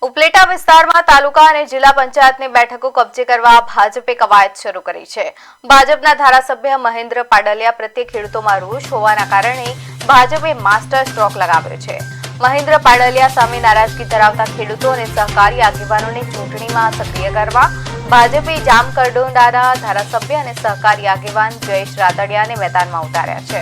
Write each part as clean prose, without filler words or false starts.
ઉપલેટા વિસ્તારમાં તાલુકા અને જિલ્લા પંચાયતની બેઠકો કબજે કરવા ભાજપે કવાયત શરૂ કરી છે। ભાજપના ધારાસભ્ય મહેન્દ્ર પાડલિયા પ્રત્યે ખેડૂતોમાં રોષ હોવાના કારણે ભાજપે માસ્ટર સ્ટ્રોક લગાવ્યો છે। મહેન્દ્ર પાડલિયા સામે નારાજગી ધરાવતા ખેડૂતો અને સહકારી આગેવાનોને ચૂંટણીમાં સક્રિય કરવા ભાજપે જામકરડોંડાના ધારાસભ્ય અને સહકારી આગેવાન જયેશ રાદડિયાને મેદાનમાં ઉતાર્યા છે।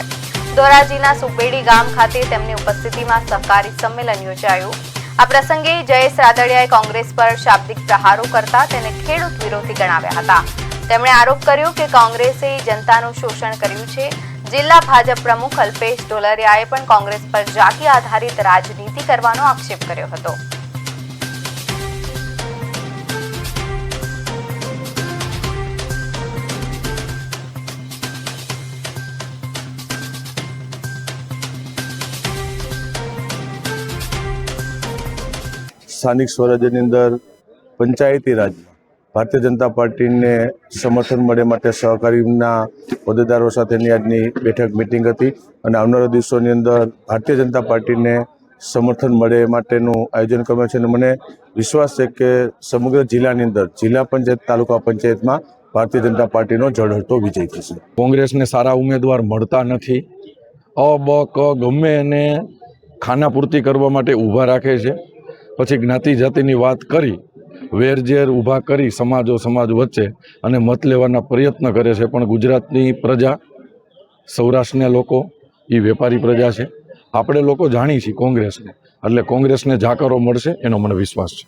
ધોરાજીના સુપેડી ગામ ખાતે તેમની ઉપસ્થિતિમાં સહકારી સંમેલન યોજાયું। આ પ્રસંગે જયેશ રાદડિયાએ કોંગ્રેસ પર શાબ્દિક પ્રહારો કરતા તેને ખેડૂત વિરોધી ગણાવ્યા હતા। તેમણે આરોપ કર્યો કે કોંગ્રેસે જનતાનું શોષણ કર્યું છે। જિલ્લા ભાજપ પ્રમુખ અલ્પેશ ઢોલરિયાએ પણ કોંગ્રેસ પર જાતિ આધારિત રાજનીતિ કરવાનો આક્ષેપ કર્યો હતો। સ્થાનિક સ્વરાજ્યની અંદર પંચાયતી રાજ ભારતીય જનતા પાર્ટીને સમર્થન મળે માટે સહકારીના હોદ્દેદારો સાથેની આજની બેઠક મિટિંગ હતી અને આવનારા દિવસોની અંદર ભારતીય જનતા પાર્ટીને સમર્થન મળે માટેનું આયોજન કરવામાં છે અને મને વિશ્વાસ છે કે સમગ્ર જિલ્લાની અંદર જિલ્લા પંચાયત તાલુકા પંચાયતમાં ભારતીય જનતા પાર્ટીનો ઝળહળતો વિજય થશે। કોંગ્રેસને સારા ઉમેદવાર મળતા નથી। અ બ ક ગમે એને ખાના પૂર્તિ કરવા માટે ઊભા રાખે છે। પછી જ્ઞાતિ જાતિની વાત કરી વેરઝેર ઊભા કરી સમાજ વચ્ચે અને મત લેવાના પ્રયત્ન કરે છે। પણ ગુજરાતની પ્રજા સૌરાષ્ટ્રના લોકો એ વેપારી પ્રજા છે। આપણે લોકો જાણીએ છીએ કોંગ્રેસને, એટલે કોંગ્રેસને જાકારો મળશે એનો મને વિશ્વાસ છે।